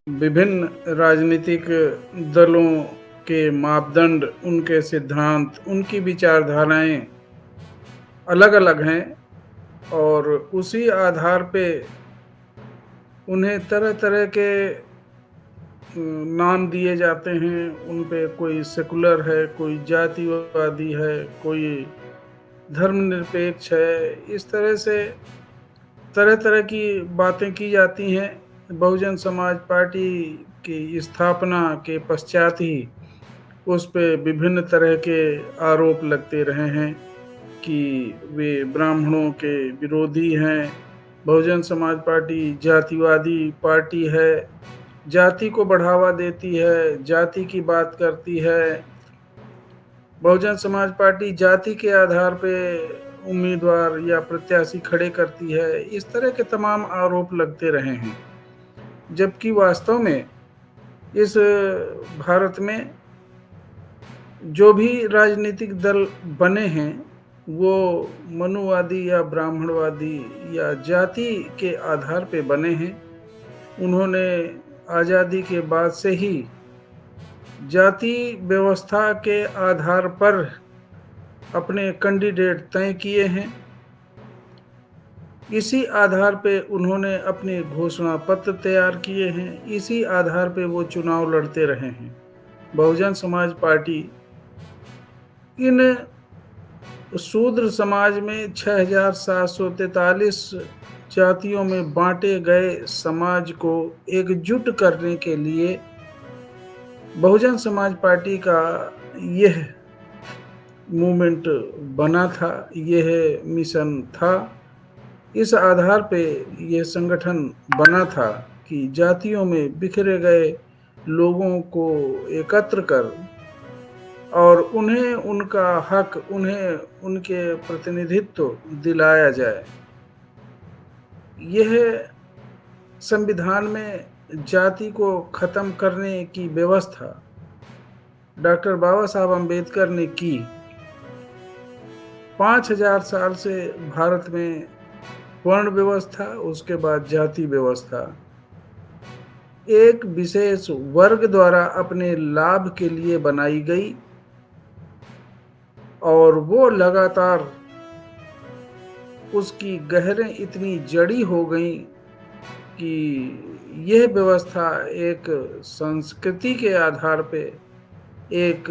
विभिन्न राजनीतिक दलों के मापदंड, उनके सिद्धांत, उनकी विचारधाराएँ अलग-अलग हैं और उसी आधार पे उन्हें तरह-तरह के नाम दिए जाते हैं। उन पे कोई सेकुलर है, कोई जातिवादी है, कोई धर्मनिरपेक्ष है। इस तरह से तरह-तरह की बातें की जाती हैं। बहुजन समाज पार्टी की स्थापना के पश्चात ही उस पे विभिन्न तरह के आरोप लगते रहे हैं कि वे ब्राह्मणों के विरोधी हैं। बहुजन समाज पार्टी जातिवादी पार्टी है, जाति को बढ़ावा देती है, जाति की बात करती है। बहुजन समाज पार्टी जाति के आधार पे उम्मीदवार या प्रत्याशी खड़े करती है। इस तरह के तमाम आरोप लगते रहे हैं। जबकि वास्तव में इस भारत में जो भी राजनीतिक दल बने हैं, वो मनुवादी या ब्राह्मणवादी या जाति के आधार पे बने हैं। उन्होंने आज़ादी के बाद से ही जाति व्यवस्था के आधार पर अपने कैंडिडेट तय किए हैं। इसी आधार पे उन्होंने अपने घोषणा पत्र तैयार किए हैं। इसी आधार पे वो चुनाव लड़ते रहे हैं। बहुजन समाज पार्टी इन शूद्र समाज में 6,743 जातियों में बांटे गए समाज को एकजुट करने के लिए बहुजन समाज पार्टी का यह मूवमेंट बना था, यह मिशन था। इस आधार पे यह संगठन बना था कि जातियों में बिखरे गए लोगों को एकत्र कर और उन्हें उनका हक, उन्हें उनके प्रतिनिधित्व दिलाया जाए। यह संविधान में जाति को खत्म करने की व्यवस्था डॉक्टर बाबा साहब अम्बेडकर ने की। 5,000 साल से भारत में वर्ण व्यवस्था, उसके बाद जाति व्यवस्था एक विशेष वर्ग द्वारा अपने लाभ के लिए बनाई गई और वो लगातार उसकी गहरें इतनी जड़ी हो गई कि यह व्यवस्था एक संस्कृति के आधार पे एक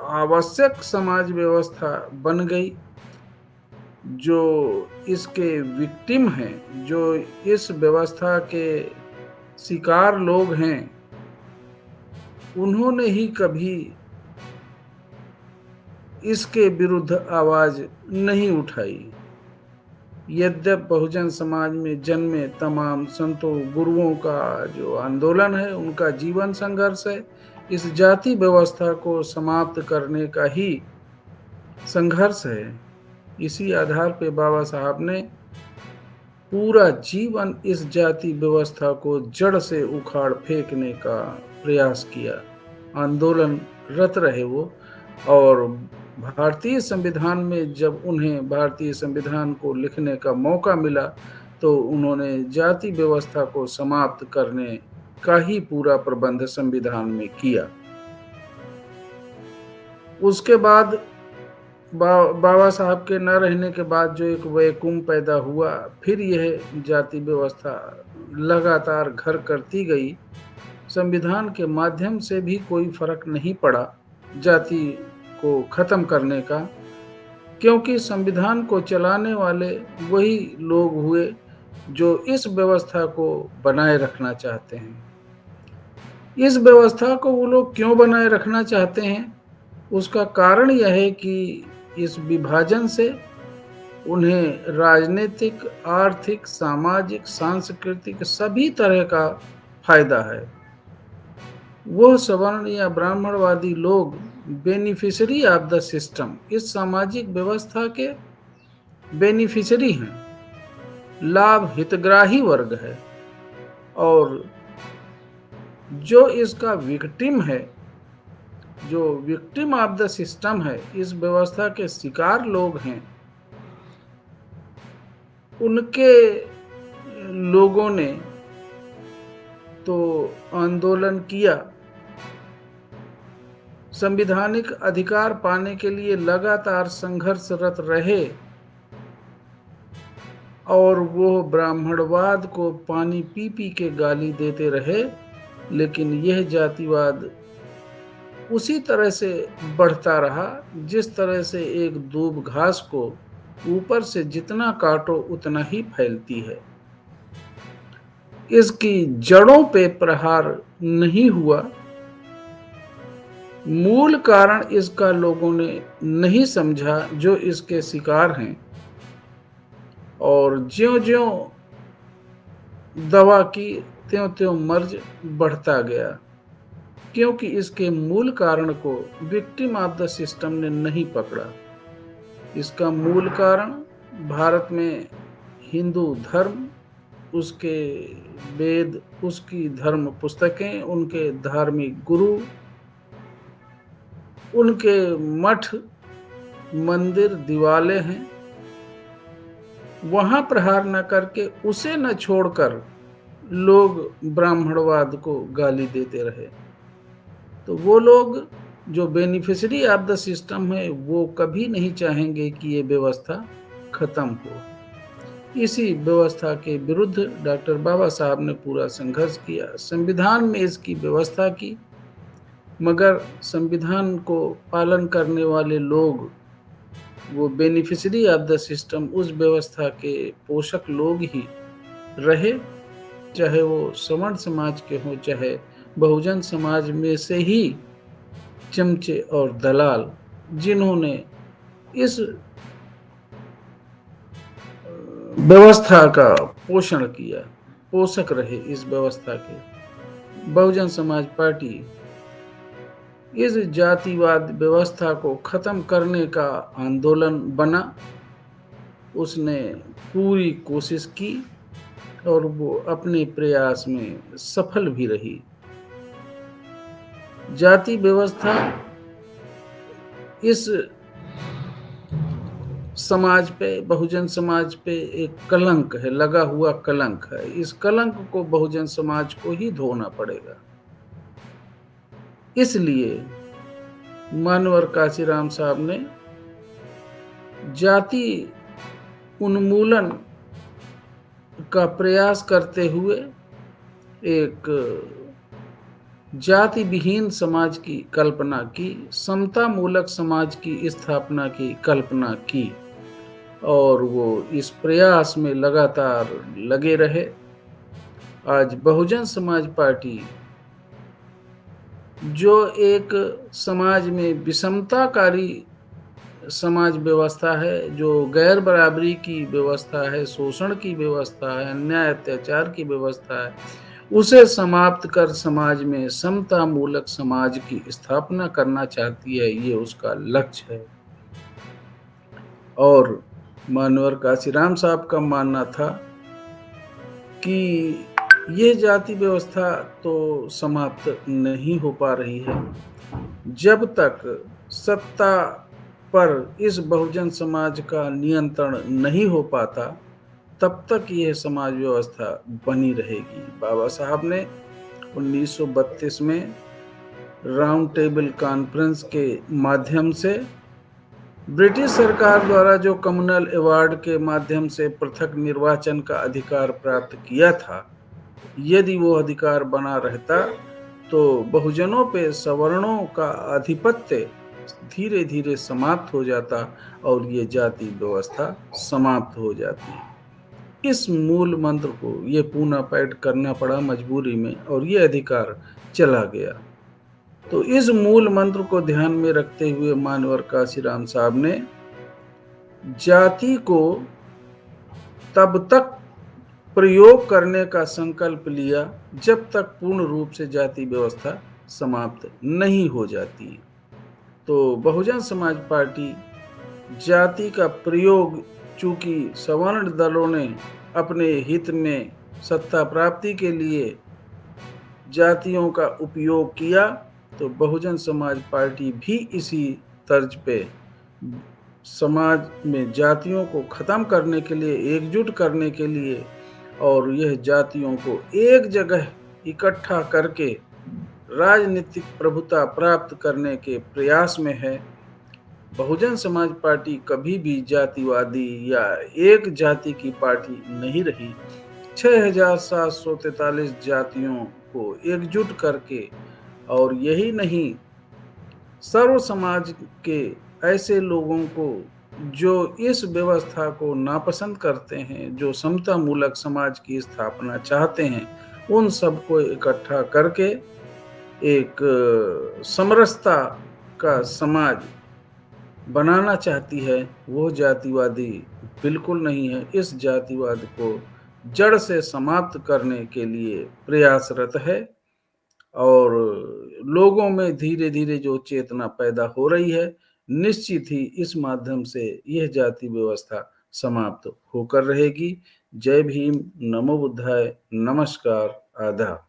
आवश्यक समाज व्यवस्था बन गई। जो इसके विक्टिम हैं, जो इस व्यवस्था के शिकार लोग हैं, उन्होंने ही कभी इसके विरुद्ध आवाज नहीं उठाई। यद्यपि बहुजन समाज में जन्मे तमाम संतों गुरुओं का जो आंदोलन है, उनका जीवन संघर्ष है, इस जाति व्यवस्था को समाप्त करने का ही संघर्ष है। इसी आधार पे बाबा साहब ने पूरा जीवन इस जाति व्यवस्था को जड़ से उखाड़ फेंकने का प्रयास किया। आंदोलन रत रहे वो, और भारतीय संविधान में जब उन्हें भारतीय संविधान को लिखने का मौका मिला तो उन्होंने जाति व्यवस्था को समाप्त करने का ही पूरा प्रबंध संविधान में किया। उसके बाद बाबा साहब के न रहने के बाद जो एक वैकुंठ पैदा हुआ, फिर यह जाति व्यवस्था लगातार घर करती गई। संविधान के माध्यम से भी कोई फर्क नहीं पड़ा जाति को खत्म करने का, क्योंकि संविधान को चलाने वाले वही लोग हुए जो इस व्यवस्था को बनाए रखना चाहते हैं। इस व्यवस्था को वो लोग क्यों बनाए रखना चाहते हैं, उसका कारण यह है कि इस विभाजन से उन्हें राजनीतिक, आर्थिक, सामाजिक, सांस्कृतिक सभी तरह का फायदा है। वो सवर्ण या ब्राह्मणवादी लोग बेनिफिशियरी ऑफ द सिस्टम, इस सामाजिक व्यवस्था के बेनिफिशियरी हैं, लाभ हितग्राही वर्ग है। और जो इसका विक्टिम है, जो विक्टिम ऑफ द सिस्टम है, इस व्यवस्था के शिकार लोग हैं, उनके लोगों ने तो आंदोलन किया, संवैधानिक अधिकार पाने के लिए लगातार संघर्षरत रहे और वो ब्राह्मणवाद को पानी पी पी के गाली देते रहे, लेकिन यह जातिवाद उसी तरह से बढ़ता रहा जिस तरह से एक दूब घास को ऊपर से जितना काटो उतना ही फैलती है। इसकी जड़ों पे प्रहार नहीं हुआ। मूल कारण इसका लोगों ने नहीं समझा जो इसके शिकार हैं, और ज्यों-ज्यों दवा की त्यों-त्यों मर्ज बढ़ता गया, क्योंकि इसके मूल कारण को विक्टिम ऑफ द सिस्टम ने नहीं पकड़ा। इसका मूल कारण भारत में हिंदू धर्म, उसके वेद, उसकी धर्म पुस्तकें, उनके धार्मिक गुरु, उनके मठ, मंदिर, दीवाले हैं। वहां प्रहार न करके, उसे न छोड़कर लोग ब्राह्मणवाद को गाली देते रहे। तो वो लोग जो बेनिफिशियरी ऑफ द सिस्टम है, वो कभी नहीं चाहेंगे कि ये व्यवस्था खत्म हो। इसी व्यवस्था के विरुद्ध डॉक्टर बाबा साहब ने पूरा संघर्ष किया, संविधान में इसकी व्यवस्था की, मगर संविधान को पालन करने वाले लोग, वो बेनिफिशियरी ऑफ द सिस्टम, उस व्यवस्था के पोषक लोग ही रहे, चाहे वो सवर्ण समाज के हों, चाहे बहुजन समाज में से ही चमचे और दलाल, जिन्होंने इस व्यवस्था का पोषण किया, पोषक रहे इस व्यवस्था के। बहुजन समाज पार्टी इस जातिवाद व्यवस्था को खत्म करने का आंदोलन बना। उसने पूरी कोशिश की और वो अपने प्रयास में सफल भी रही। जाति व्यवस्था इस समाज पे, बहुजन समाज पे एक कलंक है, लगा हुआ कलंक है। इस कलंक को बहुजन समाज को ही धोना पड़ेगा। इसलिए मानवर काशीराम साहब ने जाति उन्मूलन का प्रयास करते हुए एक जाति विहीन समाज की कल्पना की, समता मूलक समाज की स्थापना की कल्पना की, और वो इस प्रयास में लगातार लगे रहे। आज बहुजन समाज पार्टी, जो एक समाज में विषमताकारी समाज व्यवस्था है, जो गैर बराबरी की व्यवस्था है, शोषण की व्यवस्था है, अन्याय अत्याचार की व्यवस्था है, उसे समाप्त कर समाज में समता मूलक समाज की स्थापना करना चाहती है। ये उसका लक्ष्य है। और मानवर काशीराम साहब का मानना था कि ये जाति व्यवस्था तो समाप्त नहीं हो पा रही है जब तक सत्ता पर इस बहुजन समाज का नियंत्रण नहीं हो पाता, तब तक यह समाज व्यवस्था बनी रहेगी। बाबा साहब ने 1932 में राउंड टेबल कॉन्फ्रेंस के माध्यम से ब्रिटिश सरकार द्वारा जो कम्युनल अवार्ड के माध्यम से पृथक निर्वाचन का अधिकार प्राप्त किया था, यदि वो अधिकार बना रहता तो बहुजनों पे सवर्णों का आधिपत्य धीरे धीरे समाप्त हो जाता और ये जाति व्यवस्था समाप्त हो जाती। इस मूल मंत्र को ये पुनः पाठ करना पड़ा मजबूरी में, और ये अधिकार चला गया। तो इस मूल मंत्र को ध्यान में रखते हुए मानवर काशीराम साहब ने जाति को तब तक प्रयोग करने का संकल्प लिया जब तक पूर्ण रूप से जाति व्यवस्था समाप्त नहीं हो जाती। तो बहुजन समाज पार्टी जाति का प्रयोग, चूंकि सवर्ण दलों ने अपने हित में सत्ता प्राप्ति के लिए जातियों का उपयोग किया, तो बहुजन समाज पार्टी भी इसी तर्ज पे समाज में जातियों को खत्म करने के लिए, एकजुट करने के लिए, और यह जातियों को एक जगह इकट्ठा करके राजनीतिक प्रभुता प्राप्त करने के प्रयास में है। बहुजन समाज पार्टी कभी भी जातिवादी या एक जाति की पार्टी नहीं रही। 6,743 जातियों को एकजुट करके, और यही नहीं, सर्व समाज के ऐसे लोगों को जो इस व्यवस्था को नापसंद करते हैं, जो समता मूलक समाज की स्थापना चाहते हैं, उन सबको इकट्ठा करके एक समरसता का समाज बनाना चाहती है। वो जातिवादी बिल्कुल नहीं है। इस जातिवाद को जड़ से समाप्त करने के लिए प्रयासरत है, और लोगों में धीरे-धीरे जो चेतना पैदा हो रही है, निश्चित ही इस माध्यम से यह जाति व्यवस्था समाप्त होकर रहेगी। जय भीम, नमो बुद्धाय, नमस्कार, आदाब।